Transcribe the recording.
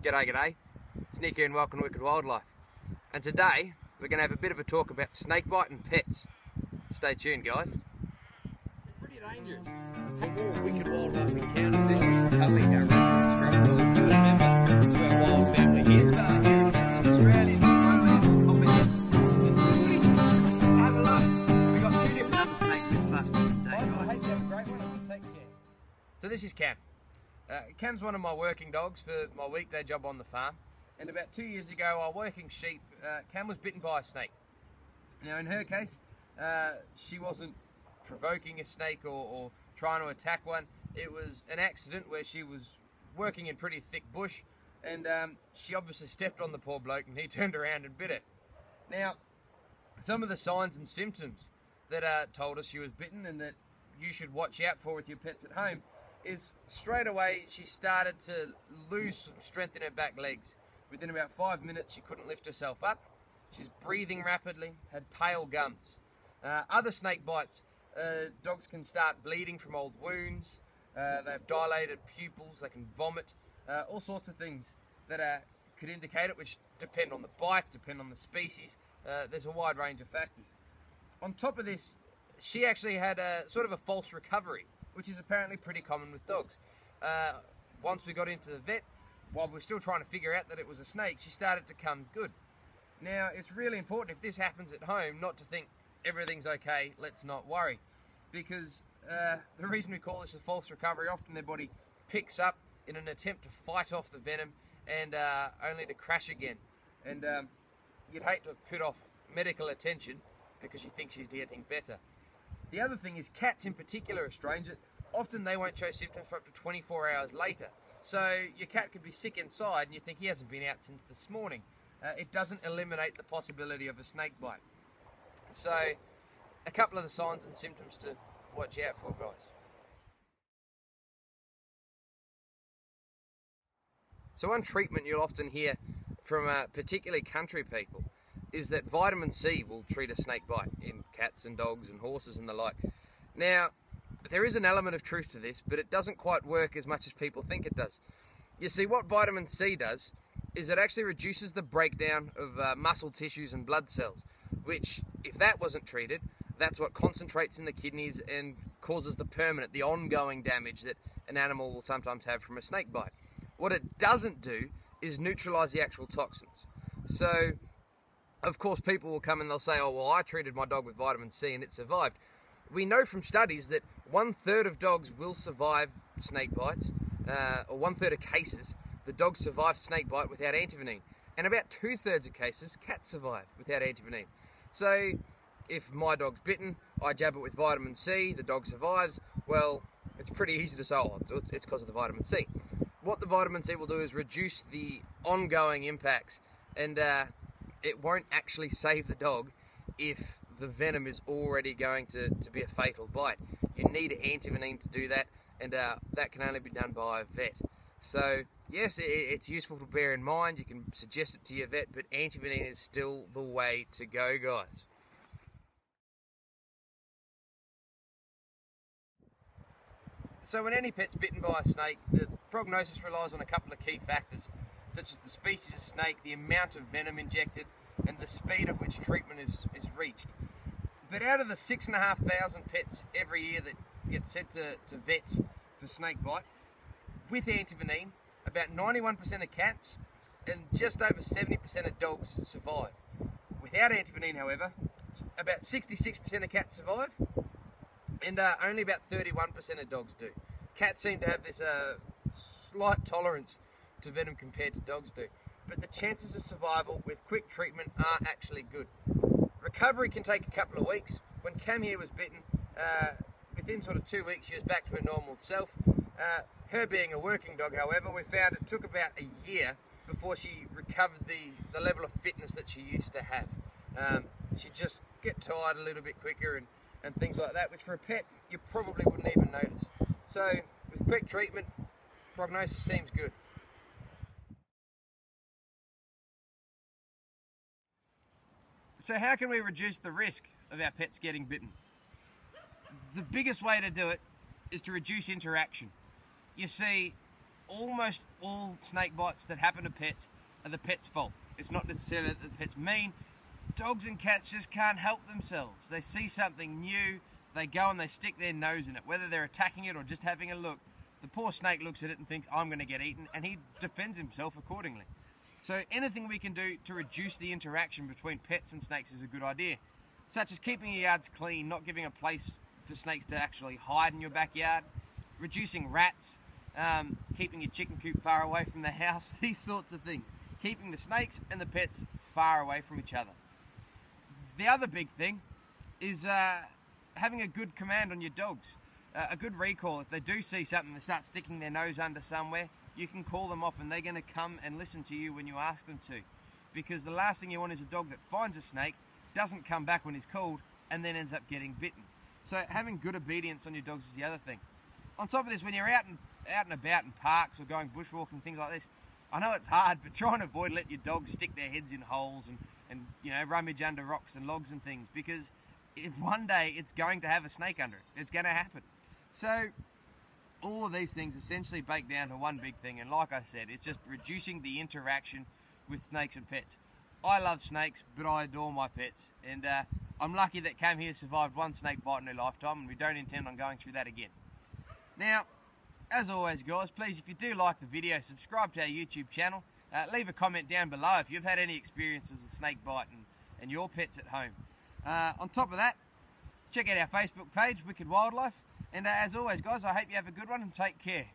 G'day, it's Nick here and welcome to Wicked Wildlife. And today we're going to have a bit of a talk about snakebite and pets. Stay tuned, guys. Pretty dangerous. For more Wicked Wildlife encounters, this is Tully, our resident scrub dog, newest member to our wild family here. Started here in Australia. Have a look. We've got two different other snakes in the farm today. I hope you have a great one. Take care. So this is Cam. Cam's one of my working dogs for my weekday job on the farm, and about 2 years ago while working sheep, Cam was bitten by a snake. Now in her case, she wasn't provoking a snake or trying to attack one. It was an accident where she was working in pretty thick bush, and she obviously stepped on the poor bloke and he turned around and bit her. Now, some of the signs and symptoms that told us she was bitten and that you should watch out for with your pets at home is straight away she started to lose some strength in her back legs. Within about 5 minutes she couldn't lift herself up. She's breathing rapidly, had pale gums. Other snake bites, dogs can start bleeding from old wounds, they have dilated pupils, they can vomit, all sorts of things that could indicate it, which depend on the bite, depend on the species. There's a wide range of factors. On top of this, she actually had a sort of a false recovery, which is apparently pretty common with dogs. Once we got into the vet, while we were still trying to figure out that it was a snake, she started to come good. Now, it's really important if this happens at home not to think everything's okay, let's not worry. Because the reason we call this a false recovery, often their body picks up in an attempt to fight off the venom and only to crash again. And you'd hate to have put off medical attention because you think she's getting better. The other thing is cats in particular are strange. Often they won't show symptoms for up to 24 hours later. So your cat could be sick inside and you think he hasn't been out since this morning. It doesn't eliminate the possibility of a snake bite. So a couple of the signs and symptoms to watch out for, guys. So one treatment you'll often hear from particularly country people is that vitamin C will treat a snake bite in cats and dogs and horses and the like. Now, there is an element of truth to this, but it doesn't quite work as much as people think it does. You see, what vitamin C does is it actually reduces the breakdown of muscle tissues and blood cells, which, if that wasn't treated, that's what concentrates in the kidneys and causes the permanent, the ongoing damage that an animal will sometimes have from a snake bite. What it doesn't do is neutralize the actual toxins. So, of course, people will come and they'll say, oh, well, I treated my dog with vitamin C and it survived. We know from studies that 1/3 of dogs will survive snake bites, or 1/3 of cases, the dogs survive snake bite without antivenin. And about 2/3 of cases, cats survive without antivenin. So, if my dog's bitten, I jab it with vitamin C, the dog survives, well, it's pretty easy to say, oh, it's because of the vitamin C. What the vitamin C will do is reduce the ongoing impacts, and it won't actually save the dog if the venom is already going to be a fatal bite. You need antivenin to do that, and that can only be done by a vet. So yes, it's useful to bear in mind. You can suggest it to your vet, but antivenin is still the way to go, guys. So when any pet's bitten by a snake, the prognosis relies on a couple of key factors, such as the species of snake, the amount of venom injected, and the speed at which treatment is reached. But out of the 6,500 pets every year that get sent to vets for snake bite, with antivenin, about 91% of cats and just over 70% of dogs survive. Without antivenin, however, about 66% of cats survive, and only about 31% of dogs do. Cats seem to have this slight tolerance to venom compared to dogs do, but the chances of survival with quick treatment are actually good. Recovery can take a couple of weeks. When Cam here was bitten, within sort of 2 weeks she was back to her normal self. Her being a working dog, however, we found it took about a year before she recovered the level of fitness that she used to have. She'd just get tired a little bit quicker and things like that, which for a pet you probably wouldn't even notice. So with quick treatment, prognosis seems good. So how can we reduce the risk of our pets getting bitten? The biggest way to do it is to reduce interaction. You see, almost all snake bites that happen to pets are the pet's fault. It's not necessarily that the pet's mean. Dogs and cats just can't help themselves. They see something new, they go and they stick their nose in it, whether they're attacking it or just having a look. The poor snake looks at it and thinks, I'm going to get eaten, and he defends himself accordingly. So anything we can do to reduce the interaction between pets and snakes is a good idea, such as keeping your yards clean, not giving a place for snakes to actually hide in your backyard, reducing rats, keeping your chicken coop far away from the house, these sorts of things. Keeping the snakes and the pets far away from each other. The other big thing is having a good command on your dogs. A good recall. If they do see something, they start sticking their nose under somewhere, you can call them off and they're going to come and listen to you when you ask them to. Because the last thing you want is a dog that finds a snake, doesn't come back when he's called, and then ends up getting bitten. So having good obedience on your dogs is the other thing. On top of this, when you're out and about in parks or going bushwalking, things like this, I know it's hard, but try and avoid letting your dogs stick their heads in holes and you know, rummage under rocks and logs and things, because if one day it's going to have a snake under it. It's going to happen. So all of these things essentially bake down to one big thing, and like I said, it's just reducing the interaction with snakes and pets. I love snakes, but I adore my pets, and I'm lucky that Cam here survived one snake bite in her lifetime, and we don't intend on going through that again. Now, as always guys, please, if you do like the video, subscribe to our YouTube channel. Leave a comment down below if you've had any experiences with snake bite and your pets at home. On top of that, check out our Facebook page, Wicked Wildlife. And as always guys, I hope you have a good one and take care.